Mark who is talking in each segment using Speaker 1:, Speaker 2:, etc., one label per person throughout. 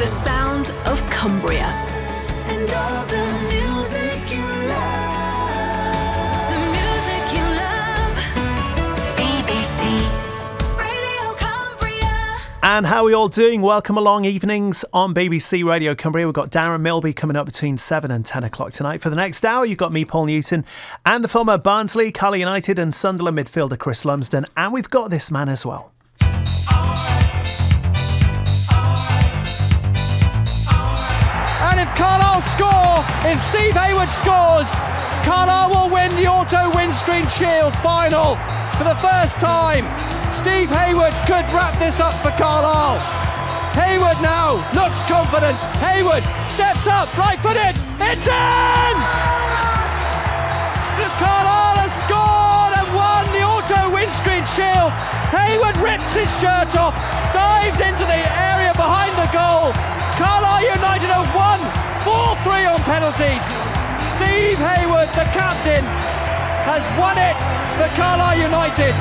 Speaker 1: The sound of Cumbria.
Speaker 2: And all the music you love.
Speaker 1: The music you love. BBC Radio Cumbria.
Speaker 3: And how are we all doing? Welcome along evenings on BBC Radio Cumbria. We've got Darren Milby coming up between 7 and 10 o'clock tonight. For the next hour, you've got me, Paul Newton, and the former Barnsley, Carlisle United and Sunderland midfielder Chris Lumsden. And we've got this man as well.
Speaker 4: And if Carlisle score, if Steve Hayward scores, Carlisle will win the Auto Windscreen Shield final for the first time. Steve Hayward could wrap this up for Carlisle. Hayward now looks confident. Hayward steps up, right-footed, it's in! Carlisle has scored and won the Auto Windscreen Shield. Hayward rips his shirt off, dives into the area behind the goal. Carlisle United have won 4-3 on penalties. Steve Hayward, the captain, has won it for Carlisle United.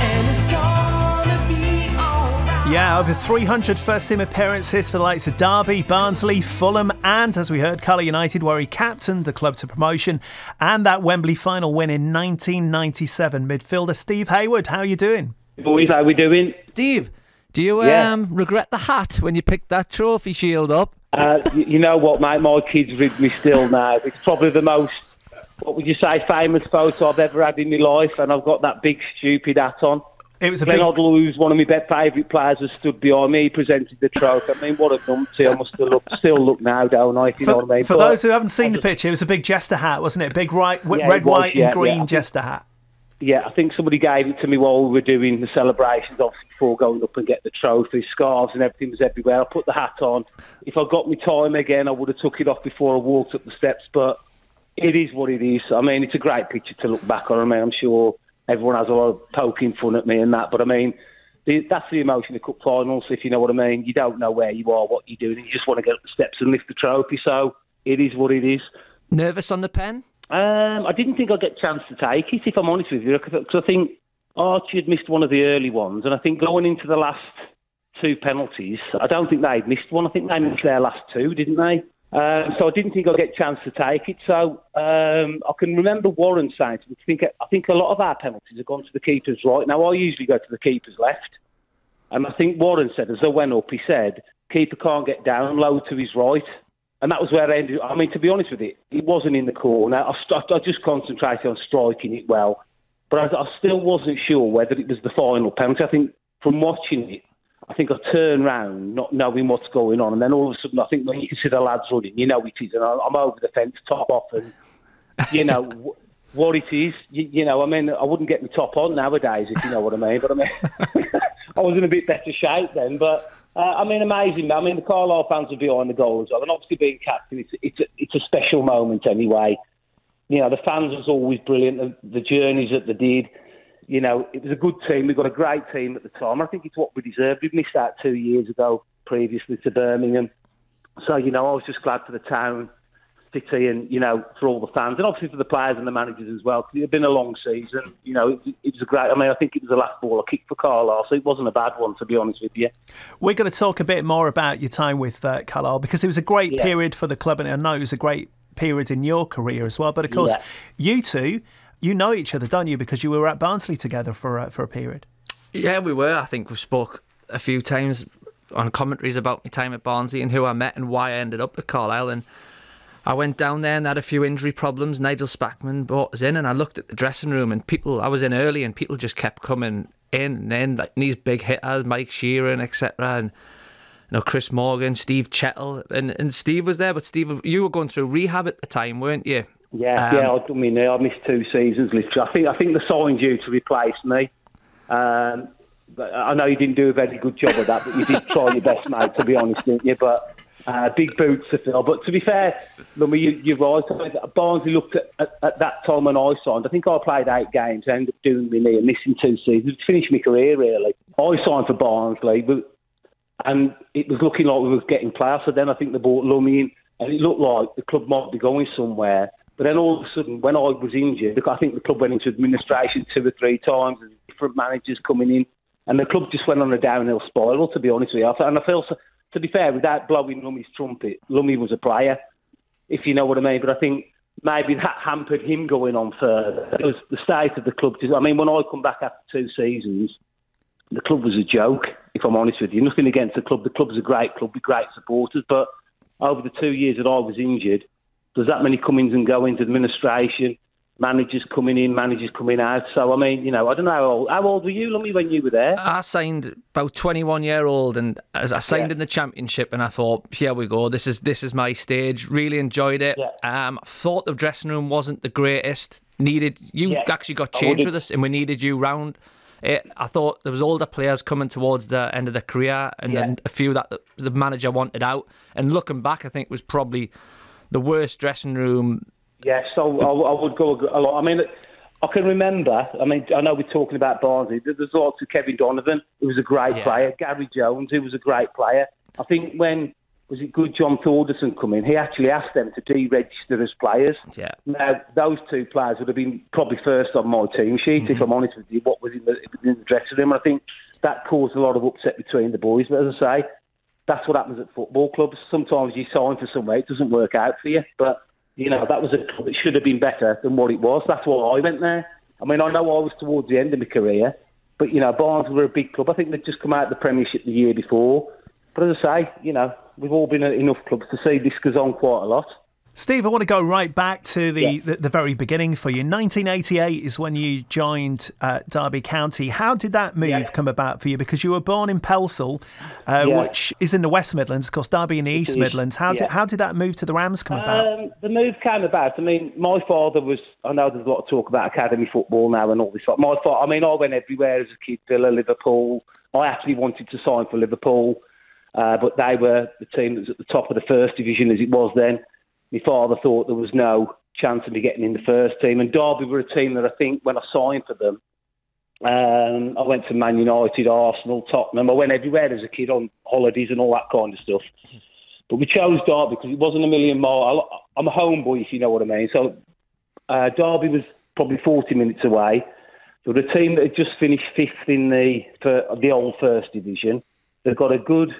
Speaker 2: And it's gonna be alright.
Speaker 3: Yeah, over 300 first-team appearances for the likes of Derby, Barnsley, Fulham and, as we heard, Carlisle United, where he captained the club to promotion, and that Wembley final win in 1997. Midfielder Steve Hayward, how are you doing?
Speaker 5: Boys, how we doing?
Speaker 6: Steve, do you regret the hat when you picked that trophy shield up?
Speaker 5: You know what, mate? My kids rig me still now. It's probably the most, what would you say, famous photo I've ever had in my life, and I've got that big stupid hat on.
Speaker 3: It was a
Speaker 5: Glenn
Speaker 3: big...
Speaker 5: Hoddle, who's one of my favourite players, has stood behind me. He presented the trophy. I mean, what a numpty. I must have still look now, don't I? If you know what I mean.
Speaker 3: For
Speaker 5: But
Speaker 3: those who haven't seen the picture, it was a big jester hat, wasn't it? A big red,
Speaker 5: it was,
Speaker 3: white and green
Speaker 5: yeah.
Speaker 3: jester hat.
Speaker 5: Yeah, I think somebody gave it to me while we were doing the celebrations, obviously before going up and get the trophy, scarves and everything was everywhere. I put the hat on. If I got my time again, I would have took it off before I walked up the steps, but it is what it is. I mean, it's a great picture to look back on. I mean, I'm sure everyone has a lot of poking fun at me and that, but I mean, that's the emotion of cup finals, if you know what I mean. You don't know where you are, what you're doing, and you just want to get up the steps and lift the trophy, so it is what it is.
Speaker 6: Nervous on the pen?
Speaker 5: I didn't think I'd get a chance to take it, if I'm honest with you, because I think Archie had missed one of the early ones, and I think going into the last two penalties, I don't think they'd missed one. I think they missed their last two, didn't they? So I didn't think I'd get a chance to take it. So I can remember Warren saying to me, I think a lot of our penalties have gone to the keeper's right. Now, I usually go to the keeper's left. And I think Warren said, as I went up, he said, keeper can't get down low to his right. And that was where I ended. I mean, to be honest with you, it wasn't in the corner. I just concentrated on striking it well. But I still wasn't sure whether it was the final penalty. I think from watching it, I think I turned round, not knowing what's going on. And then all of a sudden, I think when you can see the lads running, you know it is. And I'm over the fence, top off. And, you know, what it is, you know, I mean, I wouldn't get my top on nowadays, if you know what I mean. But I mean, I was in a bit better shape then. But I mean, amazing. I mean, the Carlisle fans are behind the goal as well. And obviously being captain, it's a special moment anyway. You know, the fans was always brilliant. The journeys that they did. You know, it was a good team. We got a great team at the time. I think it's what we deserved. We missed out 2 years ago previously to Birmingham. So, you know, I was just glad for the town, city and, you know, for all the fans. And obviously for the players and the managers as well. Because it had been a long season. You know, it was a great... I mean, I think it was the last ball I kicked for Carlisle. So it wasn't a bad one, to be honest with you.
Speaker 3: We're going to talk a bit more about your time with Carlisle, because it was a great period for the club. And I know it was a great period in your career as well. But, of course, you two... You know each other, don't you? Because you were at Barnsley together for a period.
Speaker 6: Yeah, we were. I think we've spoke a few times on commentaries about my time at Barnsley and who I met and why I ended up at Carlisle. And I went down there and had a few injury problems. Nigel Spackman brought us in, and I looked at the dressing room, and I was in early, and people just kept coming in, like these big hitters, Mike Sheeran, etc. And you know, Chris Morgan, Steve Chettle, and Steve was there. But Steve, you were going through rehab at the time, weren't you?
Speaker 5: Yeah, I mean, I missed 2 seasons, literally. I think they signed you to replace me. But I know you didn't do a very good job of that, but you did try your best, mate, to be honest, didn't you? But big boots to fill. But to be fair, you're right. Barnsley looked at that time when I signed. I think I played 8 games, I ended up doing my knee and missing 2 seasons. It finished my career, really. I signed for Barnsley, and it was looking like we were getting players. So then I think they bought Lummy in, and it looked like the club might be going somewhere. But then all of a sudden, when I was injured, I think the club went into administration 2 or 3 times, and different managers coming in. And the club just went on a downhill spiral, to be honest with you. And I feel, to be fair, without blowing Lummy's trumpet, Lummy was a player, if you know what I mean. But I think maybe that hampered him going on further. It was the state of the club. I mean, when I come back after 2 seasons, the club was a joke, if I'm honest with you. Nothing against the club. The club's a great club with great supporters. But over the 2 years that I was injured, there's that many comings and goings, administration, managers coming in, managers coming out. So, I mean, you know, I don't know how old were you, Lummy, when you were there?
Speaker 6: I signed about 21-year-old, and as I signed in the Championship, and I thought, here we go, this is my stage. Really enjoyed it. Thought the dressing room wasn't the greatest. You actually got changed with us, and we needed you round it. I thought there was older players coming towards the end of their career, and then a few that the manager wanted out. And looking back, I think it was probably the worst dressing room.
Speaker 5: Yes, so I would go a lot. I mean, I can remember, I know we're talking about Barnsley, there's lots of Kevin Donovan, who was a great player, Gary Jones, who was a great player. I think when, was it good John Thorderson come in, he actually asked them to deregister as players. Yeah. Now, those 2 players would have been probably first on my team sheet, if I'm honest with you, what was in the dressing room. I think that caused a lot of upset between the boys. But as I say, that's what happens at football clubs. Sometimes you sign for somewhere, it doesn't work out for you, but you know, that was a club that should have been better than what it was. That's why I went there. I mean, I know I was towards the end of my career, but, you know, Barnes were a big club. I think they'd just come out of the Premiership the year before. But as I say, you know, we've all been at enough clubs to see this goes on quite a lot.
Speaker 3: Steve, I want to go right back to the very beginning for you. 1988 is when you joined Derby County. How did that move come about for you? Because you were born in Pelsall, which is in the West Midlands, of course, Derby in the East Midlands. How did that move to the Rams come about?
Speaker 5: The move came about, I mean, my father was, I know there's a lot of talk about academy football now and all this. My father, I mean, I went everywhere as a kid, Villa, Liverpool. I actually wanted to sign for Liverpool, but they were the team that was at the top of the first division as it was then. My father thought there was no chance of me getting in the first team. And Derby were a team that I think when I signed for them, I went to Man United, Arsenal, Tottenham. I went everywhere as a kid on holidays and all that kind of stuff. But we chose Derby because it wasn't a million miles. I'm a homeboy, if you know what I mean. So Derby was probably 40 minutes away. So the team that had just finished 5th in the old first division, they've got a good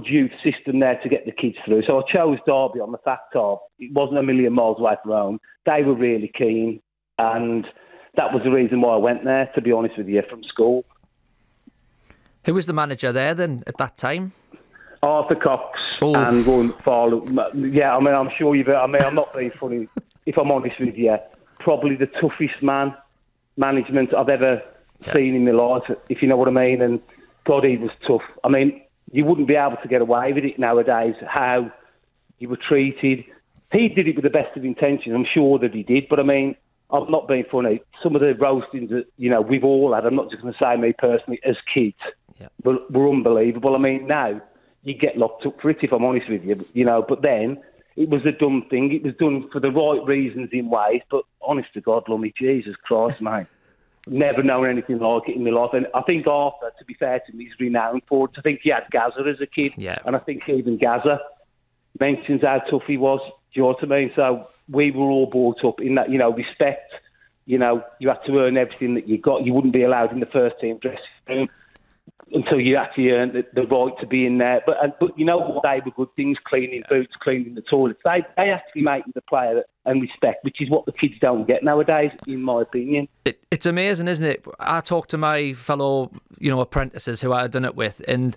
Speaker 5: youth system there to get the kids through. So I chose Derby on the fact of it wasn't a million miles away from home. They were really keen, and that was the reason why I went there, to be honest with you, from school.
Speaker 6: Who was the manager there then at that time?
Speaker 5: Arthur Cox and Roy McFarlane. Yeah, I mean, I'm sure I'm not being funny. If I'm honest with you, probably the toughest management I've ever seen in my life, if you know what I mean. And God, he was tough. I mean, you wouldn't be able to get away with it nowadays, how you were treated. He did it with the best of intentions. I'm sure that he did. But, I mean, I'm not being funny. Some of the roastings that, you know, we've all had, I'm not just going to say me personally, as kids, were unbelievable. I mean, now you get locked up for it, if I'm honest with you. You know, but then it was a dumb thing. It was done for the right reasons in ways. But, honest to God, Lummy, Jesus Christ, mate. Never known anything like it in my life. And I think Arthur, to be fair to me, is renowned for it. I think he had Gaza as a kid. Yeah. And I think even Gaza mentions how tough he was. Do you know what I mean? So we were all brought up in that, you know, respect. You know, you had to earn everything that you got. You wouldn't be allowed in the first team dressing room until you actually earned the right to be in there. But you know what? They were good things, cleaning boots, cleaning the toilets. They actually make the player and respect, which is what the kids don't get nowadays, in my opinion.
Speaker 6: It's amazing, isn't it? I talked to my fellow, you know, apprentices who I had done it with, and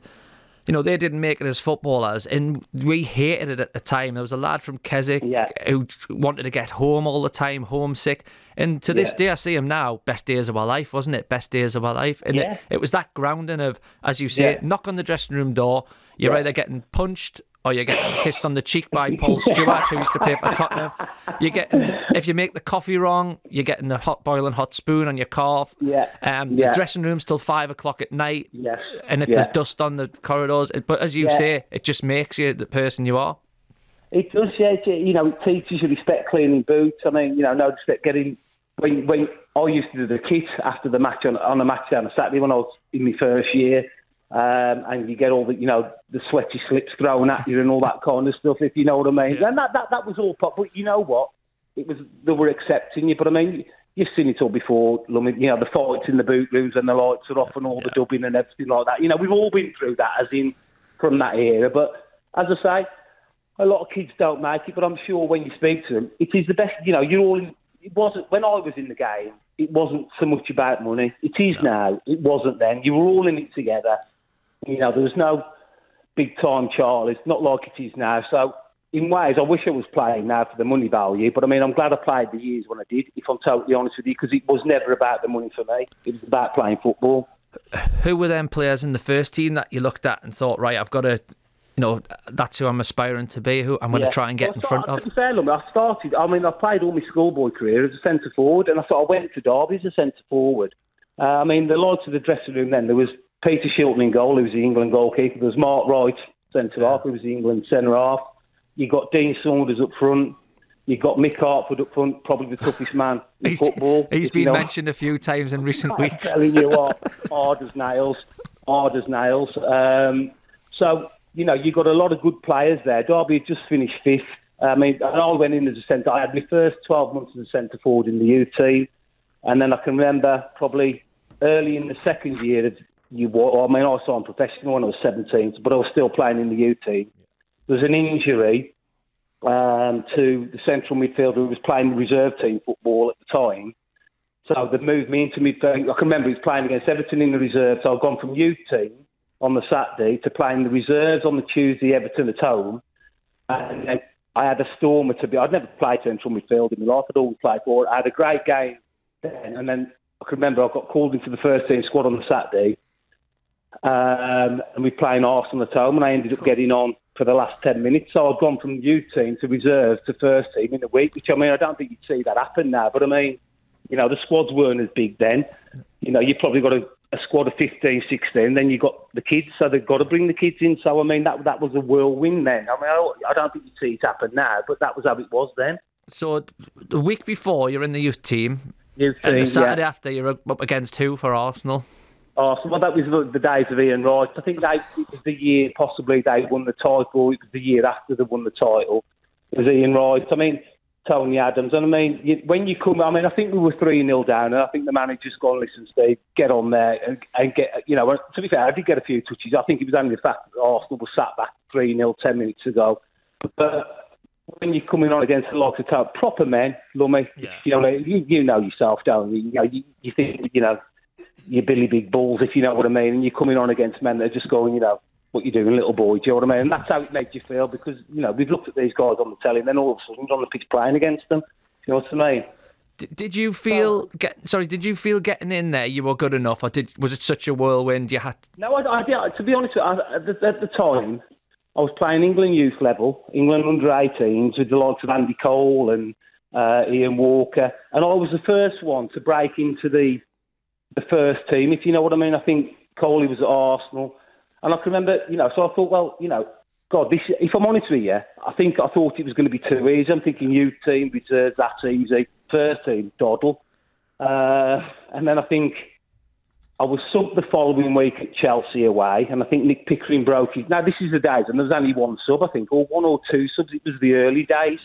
Speaker 6: you know, they didn't make it as footballers, and we hated it at the time. There was a lad from Keswick who wanted to get home all the time, homesick. And to this day, I see him now, best days of our life, wasn't it? Best days of our life. And it was that grounding of, as you say, knock on the dressing room door, you're either getting punched or you're getting kissed on the cheek by Paul Stewart, who used to play for Tottenham. You're getting, if you make the coffee wrong, you're getting the boiling hot spoon on your calf. The dressing room's till 5 o'clock at night. And if there's dust on the corridors, but as you say, it just makes you the person you are.
Speaker 5: It does, you know, it teaches you respect cleaning boots. I mean, you know, no respect getting... When I used to do the kit after the match on a match day on a Saturday when I was in my first year, and you get all the, you know, the sweaty slips thrown at you and all that kind of stuff, if you know what I mean. And that was all pop. But you know what? It was, they were accepting you. But I mean, you've seen it all before, Lummy. You know, the fights in the boot rooms and the lights are off and all the dubbing and everything like that. You know, we've all been through that, as in from that era. But as I say, a lot of kids don't make it. But I'm sure when you speak to them, it is the best. You know, you're all. It wasn't when I was in the game. It wasn't so much about money. It is now. It wasn't then. You were all in it together. You know, there was no big time Charlies. Not like it is now. So. In ways, I wish I was playing now for the money value, but I mean, I'm glad I played the years when I did, if I'm totally honest with you, because it was never about the money for me. It was about playing football.
Speaker 6: Who were them players in the first team that you looked at and thought, right, I've got to, you know, that's who I'm aspiring to be, who I'm going to try and get in front of?
Speaker 5: To be fair, I played all my schoolboy career as a centre forward, and I went to Derby as a centre forward. I mean, the lights of the dressing room then, there was Peter Shilton in goal, who was the England goalkeeper. There was Mark Wright, centre half, who was the England centre half. You got Dean Saunders up front. You got Mick Hartford up front, probably the toughest man in football.
Speaker 6: He's been mentioned a few times in recent weeks.
Speaker 5: I'm telling you what, hard as nails. So, you know, you got a lot of good players there. Derby had just finished fifth. I mean, and I went in as a centre. I had my first 12 months as a centre forward in the U team. And then I can remember probably early in the second year, I signed professional when I was 17, but I was still playing in the U team. There was an injury to the central midfielder who was playing the reserve team football at the time. So they moved me into midfield. I can remember he was playing against Everton in the reserve. So I'd gone from youth team on the Saturday to playing the reserves on the Tuesday, Everton at home. And then I had a stormer to be. I'd never played central midfield in my life. I'd always played forward. I had a great game then. And then I can remember I got called into the first team squad on the Saturday. And we were playing Arsenal at home. And I ended up getting on for the last 10 minutes. So I'd gone from youth team to reserve to first team in a week, which, I mean, I don't think you'd see that happen now. But, I mean, you know, the squads weren't as big then. You know, you probably got a squad of 15, 16, then you got the kids, so they've got to bring the kids in. So, I mean, that was a whirlwind then. I mean, I don't think you'd see it happen now, but that was how it was then.
Speaker 6: So, the week before, you're in the youth team.
Speaker 5: Youth
Speaker 6: and
Speaker 5: team,
Speaker 6: the Saturday after, you're up against who for Arsenal?
Speaker 5: Arsenal. Well, that was the days of Ian Wright. I think it was the year possibly they won the title. It was the year after they won the title. It was Ian Wright. I mean, Tony Adams. And I mean, when you come, I mean, I think we were 3-0 down, and I think the manager's gone, listen, Steve, get on there and get, you know, to be fair, I did get a few touches. I think it was only the fact that Arsenal was sat back 3-0 10 minutes ago. But when you're coming on against the likes of proper men, Lummy, you know yourself, don't you? You know, you think, you know, you're Billy Big Balls, if you know what I mean, and you're coming on against men that are just going, you know, what you doing, little boy, do you know what I mean? And that's how it made you feel, because, you know, we've looked at these guys on the telly and then all of a sudden you're on the pitch playing against them. You know what I mean?
Speaker 6: Did you feel getting in there you were good enough, or was it such a whirlwind you had?
Speaker 5: No, I did. To be honest with you, at the time, I was playing England youth level, England under-18s with the likes of Andy Cole and Ian Walker, and I was the first one to break into the first team, if you know what I mean. I think Coley was at Arsenal. And I can remember, you know, so I thought, well, you know, God, this, if I'm honest with you, I thought it was going to be too easy. I'm thinking youth team, reserves, that's easy. First team, doddle. And then I think I was subbed the following week at Chelsea away, and I think Nick Pickering broke his... Now, this is the days, and there was only one sub, I think, or one or two subs. It was the early days.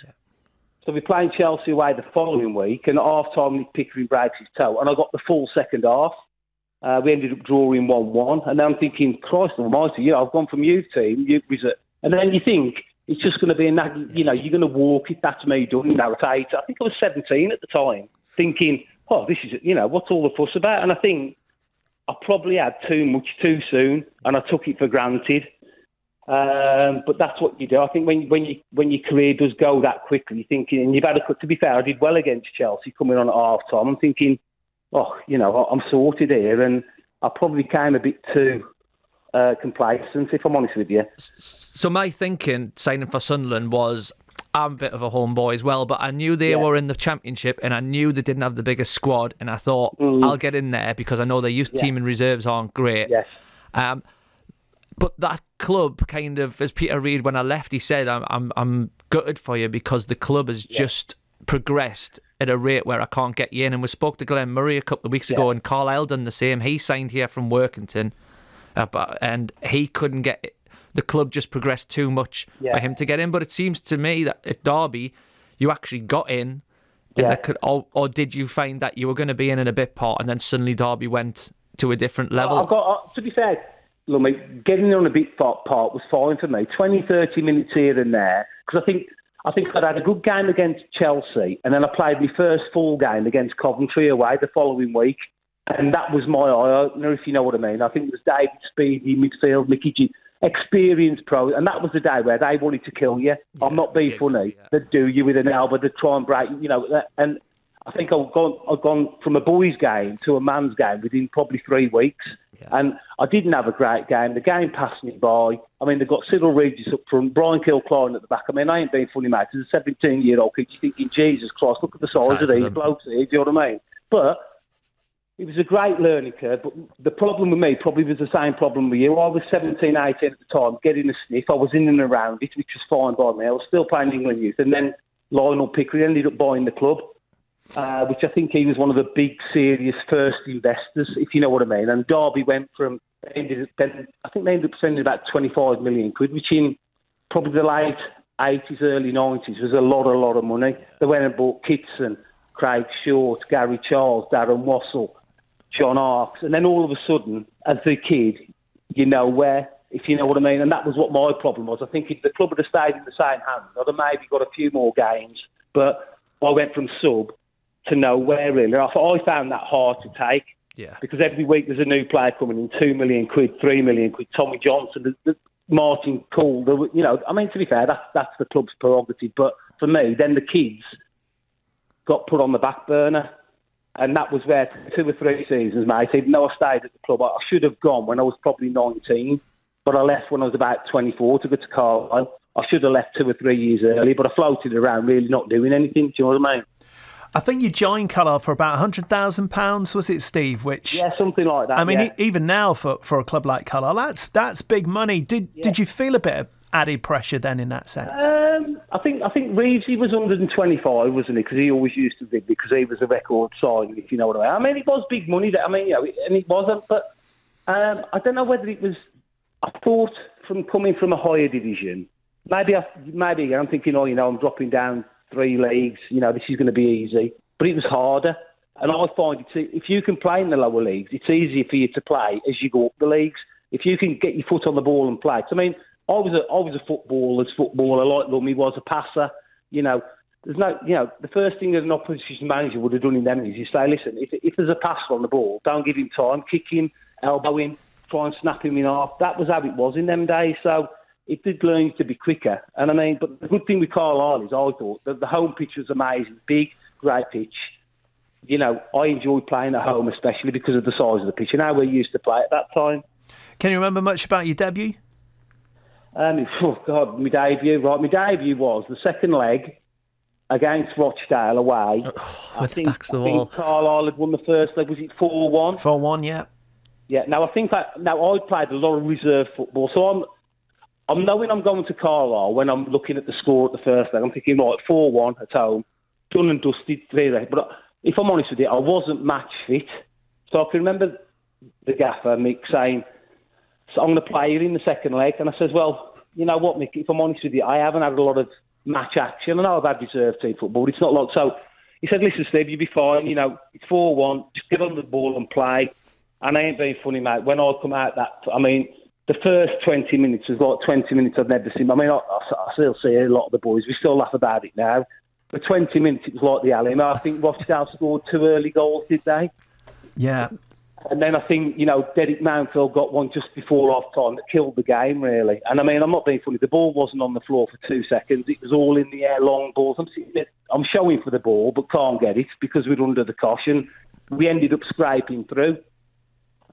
Speaker 5: So we're playing Chelsea away the following week, and at half-time, Nick Pickering breaks his toe, and I got the full second half. We ended up drawing 1-1, and then I'm thinking, Christ almighty, you know, I've gone from youth team, and then you think it's just going to be you know, you're going to walk it, that's me done, you know, at 8. I think I was 17 at the time, thinking, oh, this is, you know, what's all the fuss about? And I think I probably had too much too soon, and I took it for granted. But that's what you do. I think when your career does go that quickly, you're thinking, and you've had to be fair, I did well against Chelsea coming on at half-time. I'm thinking, oh, you know, I'm sorted here, and I probably became a bit too complacent, if I'm honest with you.
Speaker 6: So my thinking, signing for Sunderland, was I'm a bit of a homeboy as well, but I knew they were in the Championship, and I knew they didn't have the biggest squad, and I thought, I'll get in there because I know their youth team and reserves aren't great.
Speaker 5: Yes.
Speaker 6: But that club kind of, as Peter Reid, when I left, he said, I'm gutted for you because the club has just progressed at a rate where I can't get you in. And we spoke to Glenn Murray a couple of weeks ago, and Carlisle done the same. He signed here from Workington, and he couldn't get it. The club just progressed too much for him to get in. But it seems to me that at Derby, you actually got in,
Speaker 5: Yeah.
Speaker 6: Or did you find that you were going to be in a bit part, and then suddenly Derby went to a different level?
Speaker 5: To be fair, look, mate, getting on a bit part was fine for me. 20, 30 minutes here and there, because I think I'd had a good game against Chelsea, and then I played my first full game against Coventry away the following week, and that was my eye-opener, if you know what I mean. I think it was David Speedy, midfield, Mickey G, experienced pro, and that was the day where they wanted to kill you. I'm not being funny.
Speaker 6: Yeah.
Speaker 5: They'd do you with an elbow, they'd try and break you, and I think I've gone from a boys' game to a man's game within probably 3 weeks. Yeah. And I didn't have a great game. The game passed me by. I mean, they've got Cyril Regis up front, Brian Kilcline at the back. I mean, I ain't being funny, mate. As a 17-year-old kid, you're thinking, Jesus Christ, look at the size of these blokes here. Do you know what I mean? But it was a great learning curve. But the problem with me probably was the same problem with you. I was 17, 18 at the time, getting a sniff. I was in and around it, which was fine by me. I was still playing England youth. And then Lionel Pickering ended up buying the club. Which I think he was one of the big, serious first investors, if you know what I mean. And Derby went from, I think they ended up spending about 25 million quid, which in probably the late 80s, early 90s was a lot of money. They went and bought Kitson, Craig Short, Gary Charles, Darren Wassell, John Arks. And then all of a sudden, as a kid, you know where, if you know what I mean. And that was what my problem was. I think if the club had stayed in the same hands, I'd have maybe got a few more games. But I went from sub to nowhere, really. I found that hard to take.
Speaker 6: Yeah.
Speaker 5: Because every week there's a new player coming in, 2 million quid, 3 million quid, Tommy Johnson, Martin Cool. I mean, to be fair, that's the club's prerogative. But for me, then the kids got put on the back burner. And that was where 2 or 3 seasons, mate, even though I stayed at the club, I should have gone when I was probably 19, but I left when I was about 24 to go to Carlisle. I should have left 2 or 3 years early, but I floated around really not doing anything. Do you know what I mean?
Speaker 3: I think you joined Carlisle for about £100,000, was it, Steve? Which,
Speaker 5: yeah, something like that.
Speaker 3: I mean,
Speaker 5: yeah.
Speaker 3: Even now for a club like Carlisle, that's big money. Did you feel a bit of added pressure then in that sense?
Speaker 5: I think Reevesy was 125, wasn't he? Because he always used to be, because he was a record signing, if you know what I mean. I mean, it was big money. And it wasn't. But I don't know whether it was. I thought from coming from a higher division, maybe I'm thinking, I'm dropping down 3 leagues, this is going to be easy. But it was harder. And I find if you can play in the lower leagues, it's easier for you to play as you go up the leagues. If you can get your foot on the ball and play. I mean, I was a footballer, like Lummy was a passer. There's no, the first thing that an opposition manager would have done in them is you say, listen, if there's a passer on the ball, don't give him time, kick him, elbow him, try and snap him in half. That was how it was in them days. So it did learn to be quicker. And I mean, but the good thing with Carlisle is I thought that the home pitch was amazing, big, great pitch. I enjoyed playing at home, especially because of the size of the pitch and how we used to play at that time.
Speaker 3: Can you remember much about your debut?
Speaker 5: My debut was the second leg against Rochdale away. I think Carlisle had won the first leg. Was it 4-1?
Speaker 3: 4-1, yeah.
Speaker 5: Yeah. Now I played a lot of reserve football, so I'm knowing I'm going to Carlisle when I'm looking at the score at the first leg. I'm thinking, right, 4-1 at home, done and dusted, 3 legs. But if I'm honest with you, I wasn't match fit. So I can remember the gaffer, Mick, saying, so I'm going to play you in the second leg. And I says, well, you know what, Mick, if I'm honest with you, I haven't had a lot of match action. I know I've had reserve team football, but it's not like... So he said, listen, Steve, you'll be fine. It's 4-1. Just get on the ball and play. And I ain't being funny, mate. When I come out the first 20 minutes was like 20 minutes I've never seen. I mean, I still see a lot of the boys. We still laugh about it now. For 20 minutes, it was like the alley. I think Rochdale scored 2 early goals, did they?
Speaker 3: Yeah.
Speaker 5: And then I think, Derek Mountfield got one just before half-time that killed the game, really. And I mean, I'm not being funny. The ball wasn't on the floor for 2 seconds. It was all in the air, long balls. I'm showing for the ball, but can't get it because we're under the caution. We ended up scraping through.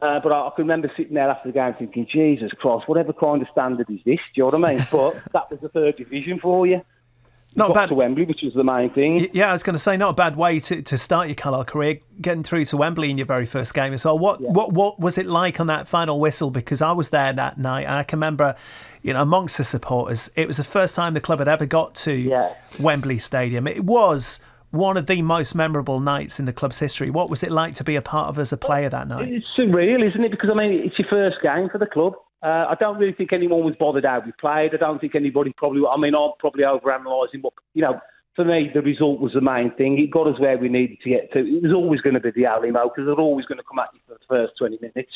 Speaker 5: But I can remember sitting there after the game thinking, Jesus Christ, whatever kind of standard is this? Do you know what I mean? But that was the 3rd division for you.
Speaker 3: Not bad
Speaker 5: to Wembley, which was the main thing.
Speaker 3: Yeah, I was going to say, not a bad way to start your Carlisle career, getting through to Wembley in your very first game as well. What was it like on that final whistle? Because I was there that night, and I can remember, amongst the supporters, it was the first time the club had ever got to Wembley Stadium. It was one of the most memorable nights in the club's history. What was it like to be a part of as a player that night?
Speaker 5: It's surreal, isn't it? Because, I mean, it's your first game for the club. I don't really think anyone was bothered how we played. I don't think anybody I'm probably overanalyzing, but, for me, the result was the main thing. It got us where we needed to get to. It was always going to be the Alimo because they're always going to come at you for the first 20 minutes.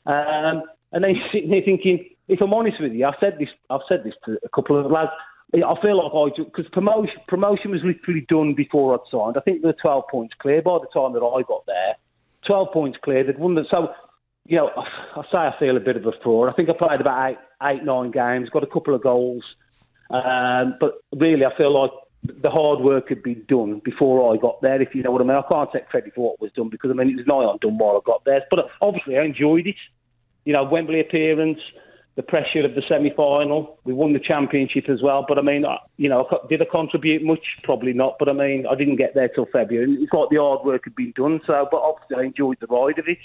Speaker 5: And then sitting here thinking, if I'm honest with you, I've said this to a couple of lads. I feel like because promotion was literally done before I'd signed. I think they were 12 points clear by the time that I got there. 12 points clear. They'd won that. So, you know, I say I feel a bit of a fraud. I think I played about 9 games, got a couple of goals. But really, I feel like the hard work had been done before I got there, if you know what I mean. I can't take credit for what was done because, I mean, it was nigh on done while I got there. But obviously, I enjoyed it. You know, Wembley appearance, the pressure of the semi-final. We won the championship as well. But, I mean, you know, did I contribute much? Probably not. But, I mean, I didn't get there till February. And it's like the hard work had been done. So, but obviously, I enjoyed the ride of it.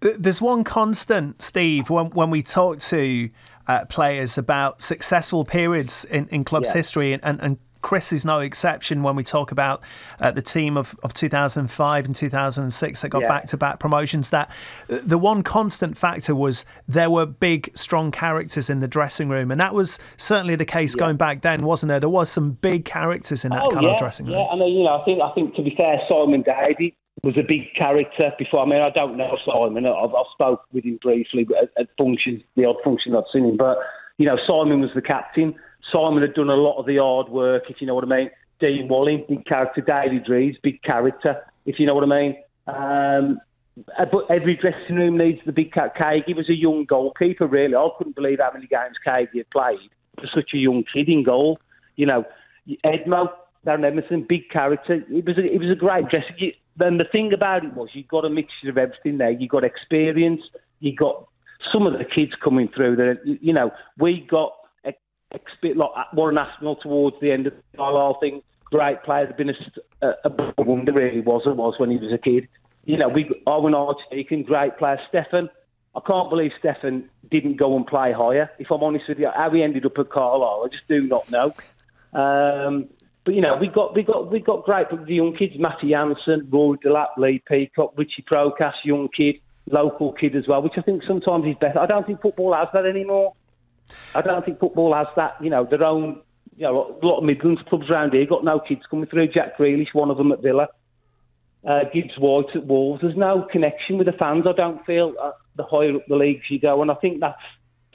Speaker 3: There's one constant, Steve, when we talk to players about successful periods in club's history, and Chris is no exception when we talk about the team of 2005 and 2006 that got back-to-back promotions, that the one constant factor was there were big, strong characters in the dressing room. And that was certainly the case going back then, wasn't there? There was some big characters in that Carlisle dressing room.
Speaker 5: Yeah, I mean, you know, I think to be fair, Simon Davey was a big character before. I mean, I don't know Simon. I've spoke with him briefly at functions, the odd function I've seen him. But, you know, Simon was the captain. Simon had done a lot of the hard work, if you know what I mean. Dean Walling, big character. David Reeves, big character, if you know what I mean. But every dressing room needs the big character. Cagey was a young goalkeeper, really. I couldn't believe how many games Cagey had played for such a young kid in goal. You know, Edmo, Darren Edmondson, big character. It was a great dressing. Then the thing about it was you got a mixture of everything there. You got experience. You got some of the kids coming through there. You know, we got like Warren Aspinall towards the end of the Carlisle thing. Great player. Had been a wonder, really was when he was a kid. You know, Owen Archdeacon, great player. Stefan, I can't believe Stefan didn't go and play higher. If I'm honest with you, how he ended up at Carlisle, I just do not know. But you know, we got great the young kids. Matty Jansen, Rory Delap, Lee Peacock, Richie Procas, young kid, local kid as well, which I think sometimes is better. I don't think football has that anymore. I don't think football has that, you know, their own, you know, a lot of Midlands clubs around here got no kids coming through. Jack Grealish, one of them at Villa. Gibbs White at Wolves. There's no connection with the fans, I don't feel, the higher up the leagues you go. And I think that's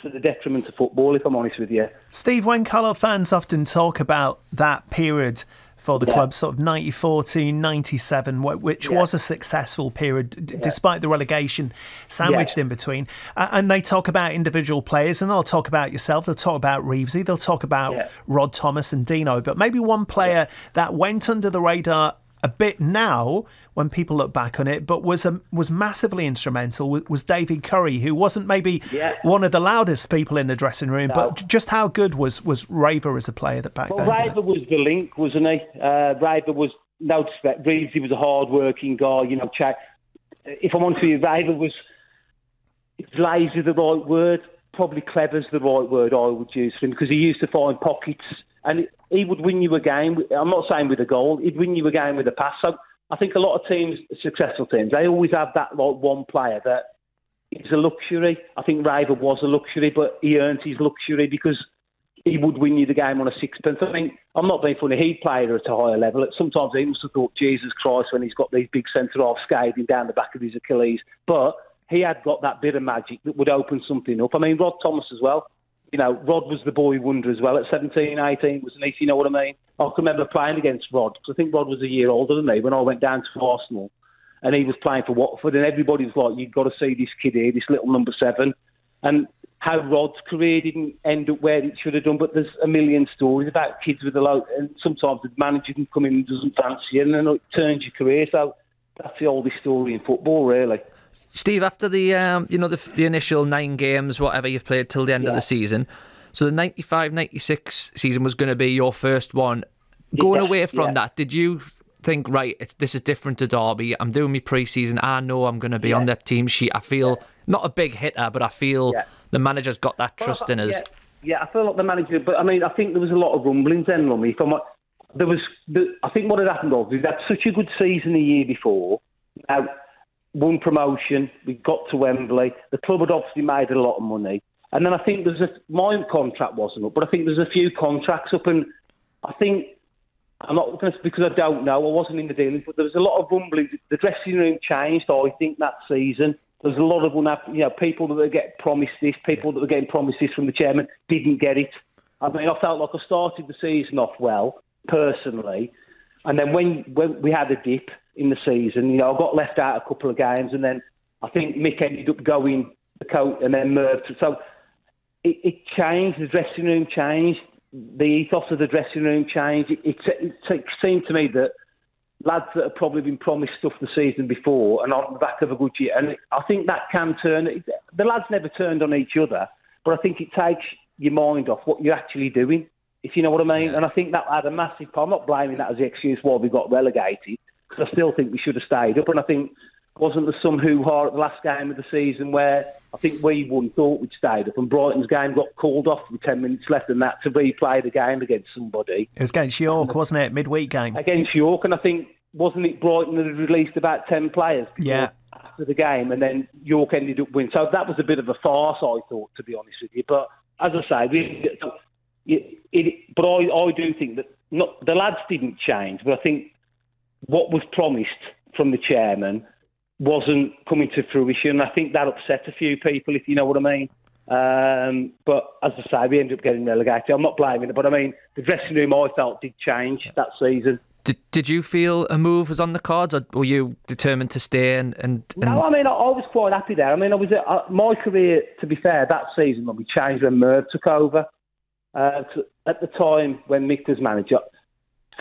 Speaker 5: to the detriment of football, if I'm honest with you.
Speaker 3: Steve, when Carlisle fans often talk about that period for the club, sort of 2014, 97, which was a successful period, despite the relegation sandwiched in between. And they talk about individual players, and they'll talk about yourself, they'll talk about Reevesy, they'll talk about Rod Thomas and Dino. But maybe one player that went under the radar a bit now when people look back on it, but was massively instrumental, was David Curry, who wasn't maybe one of the loudest people in the dressing room, but just how good was Raver as a player that back then?
Speaker 5: Well, Raver was the link, wasn't he? Raver was, no disrespect, Reevesy was a hard-working guy, you know. If I'm honest with you, Raver was, is lazy the right word? Probably clever's the right word I would use for him, because he used to find pockets, and he would win you a game. I'm not saying with a goal. He'd win you a game with a pass. So I think a lot of teams, successful teams, they always have that like one player that is a luxury. I think Raver was a luxury, but he earned his luxury because he would win you the game on a sixpence. I mean, I'm not being funny. He played at a higher level. Sometimes he must have thought, Jesus Christ, when he's got these big centre-halves skating down the back of his Achilles. But he had got that bit of magic that would open something up. I mean, Rod Thomas as well. You know, Rod was the boy wonder as well at 17, 18, wasn't he? You know what I mean? I can remember playing against Rod, because I think Rod was a year older than me when I went down to Arsenal, and he was playing for Watford, and everybody was like, you've got to see this kid here, this little number 7. And how Rod's career didn't end up where it should have done, but there's a million stories about kids with a low, and sometimes the manager can come in and doesn't fancy you, and then it turns your career. So that's the oldest story in football, really.
Speaker 6: Steve, after the the initial 9 games, whatever you've played till the end of the season, so the 95-96 season was going to be your first one. Going away from that, did you think, right, this is different to Derby, I'm doing my pre-season, I know I'm going to be on that team sheet, I feel not a big hitter, but I feel the manager's got that trust in us?
Speaker 5: Yeah, I feel like the manager, but I mean, I think there was a lot of rumblings then, Lummy. I think what had happened was we'd had such a good season the year before. Won promotion, we got to Wembley. The club had obviously made a lot of money. And then I think my contract wasn't up, but I think there's a few contracts up, and I think I'm not going to, because I don't know. I wasn't in the dealings, but there was a lot of rumbling. The dressing room changed, I think, that season. There was a lot of people that were getting promised this, people that were getting promised this from the chairman didn't get it. I mean, I felt like I started the season off well, personally, and then when we had a dip in the season, I got left out a couple of games, and then I think Mick ended up going the coat and then Merv. So it changed. The dressing room changed. The ethos of the dressing room changed. It seemed to me that lads that have probably been promised stuff the season before and on the back of a good year, and I think that can turn. The lads never turned on each other, but I think it takes your mind off what you're actually doing, if you know what I mean. Yeah. And I think that had a massive part. I'm not blaming that as the excuse why we got relegated, because I still think we should have stayed up. And I think, wasn't there some hoo-ha at the last game of the season where I think we won, thought we'd stayed up, and Brighton's game got called off with 10 minutes left and that to replay the game against somebody.
Speaker 3: It was against York, wasn't it? Midweek game. Against
Speaker 5: York, and I think, wasn't it Brighton that had released about 10 players after the game, and then York ended up winning. So that was a bit of a farce, I thought, to be honest with you. But as I say, but I do think that the lads didn't change, but I think what was promised from the chairman wasn't coming to fruition. I think that upset a few people, if you know what I mean. But as I say, we ended up getting relegated. I'm not blaming it, but I mean, the dressing room, I felt, did change that season.
Speaker 6: Did you feel a move was on the cards, or were you determined to stay? And...
Speaker 5: No, I mean, I was quite happy there. I mean, my career, to be fair, that season when we changed, when Merv took over, at the time when Mick was manager,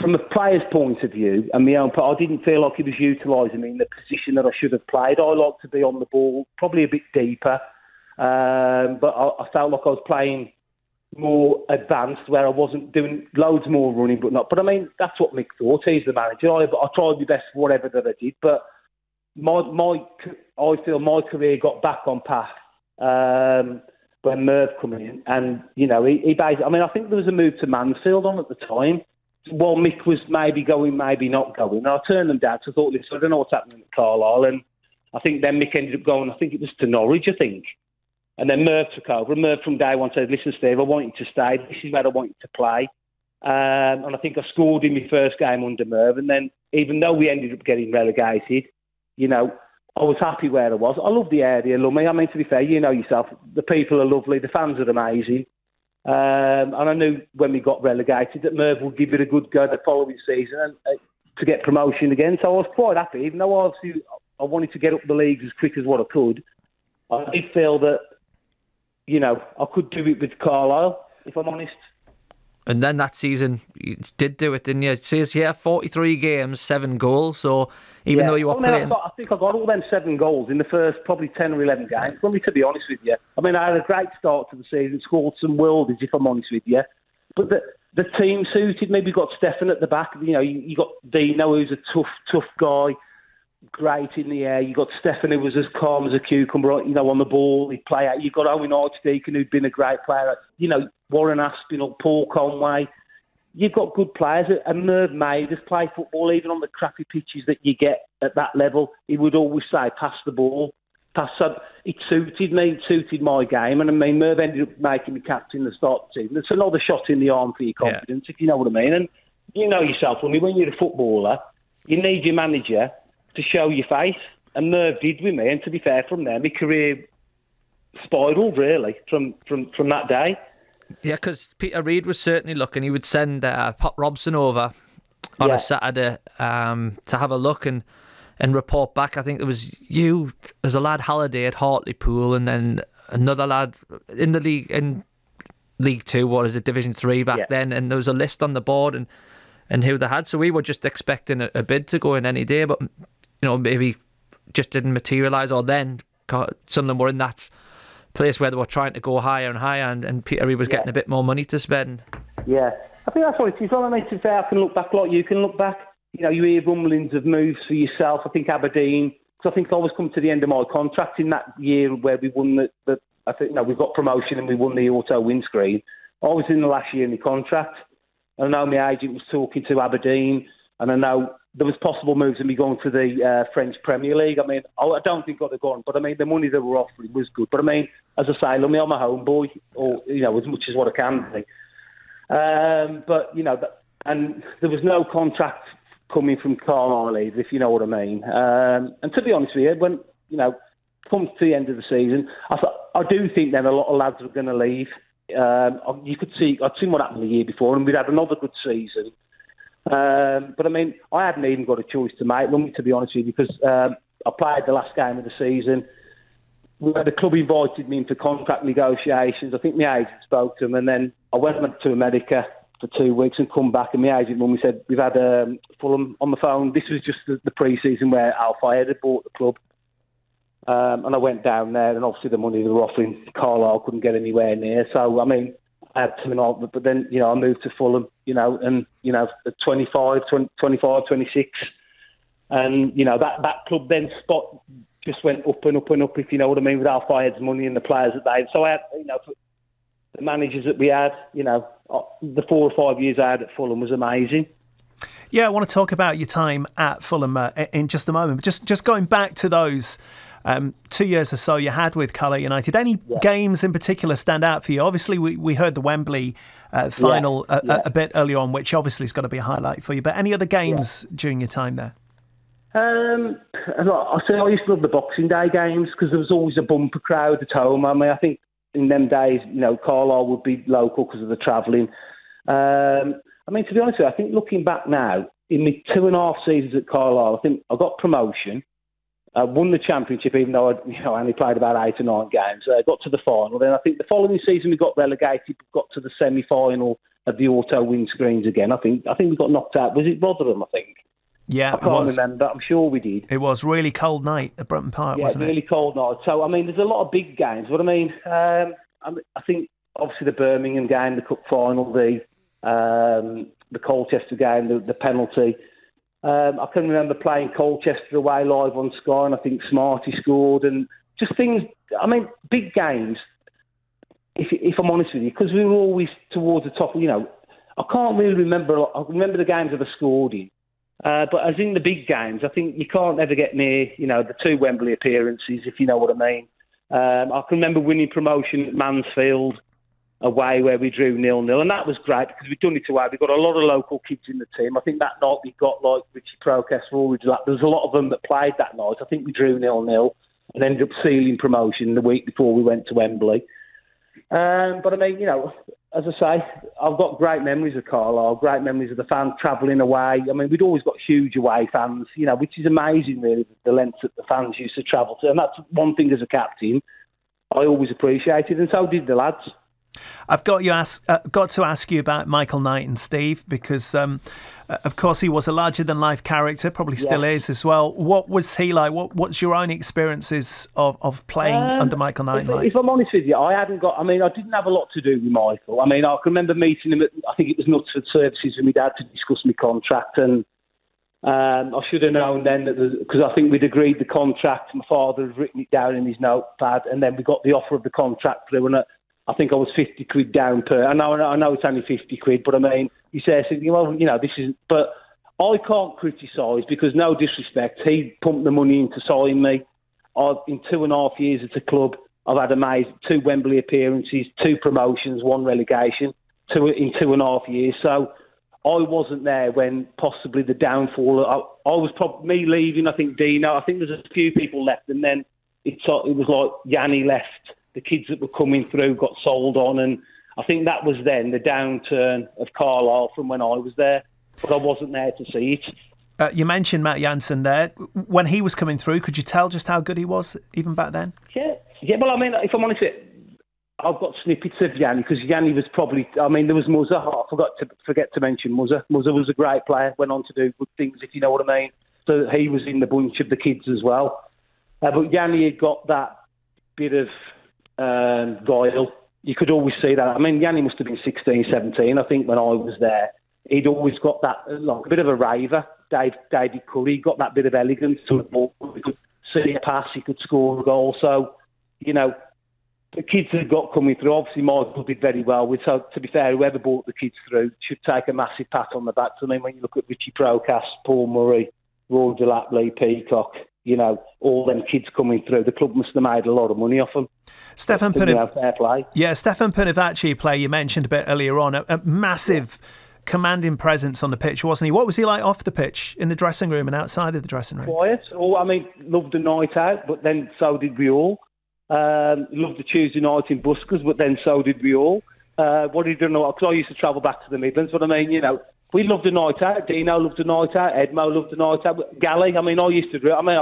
Speaker 5: from a player's point of view, and my own part, I didn't feel like he was utilising me in the position that I should have played. I like to be on the ball, probably a bit deeper, but I felt like I was playing more advanced, where I wasn't doing loads more running, but not. But I mean, that's what Mick thought. He's the manager. I tried my best for whatever that I did, but I feel my career got back on path when Merv came in, and he basically. I mean, I think there was a move to Mansfield on at the time. Well, Mick was maybe going, maybe not going. And I turned them down, so I thought, listen, I don't know what's happening at Carlisle. And I think then Mick ended up going, I think it was to Norwich, I think. And then Merv took over. And Merv from day one said, listen, Steve, I want you to stay. This is where I want you to play. And I think I scored in my first game under Merv. And then even though we ended up getting relegated, I was happy where I was. I love the area, love me. I mean, to be fair, you know yourself, the people are lovely, the fans are amazing. And I knew when we got relegated that Merv would give it a good go the following season and to get promotion again. So I was quite happy, even though obviously I wanted to get up the leagues as quick as what I could. I did feel that, I could do it with Carlisle, if I'm honest.
Speaker 6: And then that season, you did do it, didn't you? It says here, 43 games, 7 goals. So even though you were playing...
Speaker 5: I think I got all them 7 goals in the first probably 10 or 11 games. Let me to be honest with you. I mean, I had a great start to the season, scored some worldies, if I'm honest with you. But the team suited me. We got Stefan at the back. You got Dino, who's a tough guy, great in the air. You got Stefan, who was as calm as a cucumber, on the ball. He'd play out. You got Owen Archdeacon, who'd been a great player. Warren Aspinall, Paul Conway. You've got good players, and Merv made us play football, even on the crappy pitches that you get at that level. He would always say, pass the ball. So it suited me, it suited my game. And I mean, Merv ended up making me captain the start of the season. It's another shot in the arm for your confidence, if you know what I mean. And you know yourself, when you're a footballer, you need your manager to show your face. And Merv did with me. And to be fair, from there, my career spiralled, really, from that day.
Speaker 6: Yeah, because Peter Reid was certainly looking. He would send Pop Robson over on a Saturday to have a look and report back. I think there was you, there's a lad Halliday at Hartlepool, and then another lad in the league, in League 2, what is it, Division 3 back then, and there was a list on the board and who they had. So we were just expecting a bid to go in any day, but maybe just didn't materialise, or then some of them were in that place where they were trying to go higher and higher, and Peter Reid was getting a bit more money to spend.
Speaker 5: Yeah, I think that's what it is. I mean, to say I can look back like you can look back. You hear rumblings of moves for yourself. I think Aberdeen, because I think I was come to the end of my contract in that year where we won I think we got promotion and we won the auto windscreen. I was in the last year of my contract. I know my agent was talking to Aberdeen, and I know there was possible moves of me going to the French Premier League. I mean, I don't think I'd have gone, but I mean, the money they were offering was good. But I mean, as I say, I'm a homeboy, or as much as what I can be. But and there was no contract coming from Carlisle either, if you know what I mean. And to be honest with you, when, comes to the end of the season, I do think then a lot of lads are going to leave. You could see, I'd seen what happened the year before, and we'd had another good season. But I mean, I hadn't even got a choice to make, to be honest with you, because I played the last game of the season. The club invited me in for contract negotiations. I think my agent spoke to them, and then I went to America for 2 weeks and come back, and my agent mum said, we've had Fulham on the phone. This was just the pre-season where Al Fayed had bought the club. And I went down there, and obviously the money they were offering, Carlisle couldn't get anywhere near. So, I mean, I had 2.5, but then, I moved to Fulham, at 25, 26. And, that club then just went up and up and up, if you know what I mean, with Al Fayed's money and the players that they had. So I had, the managers that we had, the 4 or 5 years I had at Fulham was amazing.
Speaker 3: Yeah, I want to talk about your time at Fulham in just a moment. But just going back to those 2 years or so you had with Carlisle United, any games in particular stand out for you? Obviously, we heard the Wembley final a bit earlier on, which obviously is going to be a highlight for you. But any other games during your time there?
Speaker 5: I used to love the Boxing Day games because there was always a bumper crowd at home. I mean, I think in them days, Carlisle would be local because of the travelling. I mean, to be honest with you, I think looking back now, in the 2.5 seasons at Carlisle, I think I got promotion. I won the championship, even though I only played about 8 or 9 games. I got to the final. Then I think the following season we got relegated, got to the semi-final of the auto windscreens again. I think we got knocked out. Was it Rotherham, I think?
Speaker 3: Yeah,
Speaker 5: I can't remember. I'm sure we did.
Speaker 3: It was really cold night at Brunton Park, wasn't it?
Speaker 5: Yeah, really cold night. So, I mean, there's a lot of big games. But, I mean, I think, obviously, the Birmingham game, the cup final, the Colchester game, the penalty. I can remember playing Colchester away live on Sky, and I think Smarty scored. And just things, I mean, big games, if I'm honest with you, because we were always towards the top. I can't really remember. I remember the games that I scored in. But as in the big games, I think you can't ever get near, the 2 Wembley appearances, if you know what I mean. I can remember winning promotion at Mansfield away where we drew 0-0, and that was great because we'd done it away. We got a lot of local kids in the team. I think that night we got like Richie Procas, Rory Delap. There was a lot of them that played that night. I think we drew 0-0 and ended up sealing promotion the week before we went to Wembley. But I mean, as I say, I've got great memories of Carlisle, great memories of the fans travelling away. I mean, we'd always got huge away fans, which is amazing, really, the lengths that the fans used to travel to. And that's one thing as a captain I always appreciated, and so did the lads.
Speaker 3: I've got to ask you about Michael Knight and Steve because, of course, he was a larger-than-life character, probably still is as well. What was he like? What's your own experiences of playing under Michael Knight like?
Speaker 5: If I'm honest with you, I didn't have a lot to do with Michael. I mean, I can remember meeting him at, I think it was Knutsford Services with my dad to discuss my contract, and I should have known then that because I think we'd agreed the contract. My father had written it down in his notepad, and then we got the offer of the contract through, and I think I was 50 quid down per. I know it's only 50 quid, but I mean, he says, this is. But I can't criticise because, no disrespect, he pumped the money in to sign me. In 2.5 years at the club, I've had amazing 2 Wembley appearances, 2 promotions, 1 relegation, in 2.5 years. So I wasn't there when possibly the downfall. I was probably me leaving. I think Dino. I think there's a few people left, and then it was like Yanni left. The kids that were coming through got sold on, and I think that was then the downturn of Carlisle from when I was there, but I wasn't there to see it.
Speaker 3: You mentioned Matt Jansen there. When he was coming through, could you tell just how good he was even back then?
Speaker 5: Yeah. Well, I mean, if I'm honest, I've got snippets of Yanni because Yanni was probably. I mean, there was Muzza. I forget to mention Muzza. Muzza was a great player. Went on to do good things, if you know what I mean. So he was in the bunch of the kids as well. But Yanni had got that bit of guile. You could always see that. I mean, Yanni must have been 16, 17, I think, when I was there. He'd always got that, like a bit of a raver. David Curry got that bit of elegance to the ball. He could see a pass, he could score a goal. So, the kids that got coming through, obviously Michael did very well with. So, to be fair, whoever brought the kids through should take a massive pat on the back. So, I mean, when you look at Richie Procas, Paul Murray, Roy Delap, Lee Peacock, all them kids coming through, the club must have made a lot of money off them.
Speaker 3: Stefan
Speaker 5: fair play.
Speaker 3: Yeah, Stefan Punivacci, player you mentioned a bit earlier on, a massive commanding presence on the pitch, wasn't he? What was he like off the pitch, in the dressing room and outside of the dressing room?
Speaker 5: Quiet. I mean, loved a night out, but then so did we all. Loved the Tuesday night in buskers, but then so did we all. What did you know? Because I used to travel back to the Midlands, but I mean, we loved a night out. Dino loved a night out. Edmo loved a night out. Gally, I mean, I used to do. I mean,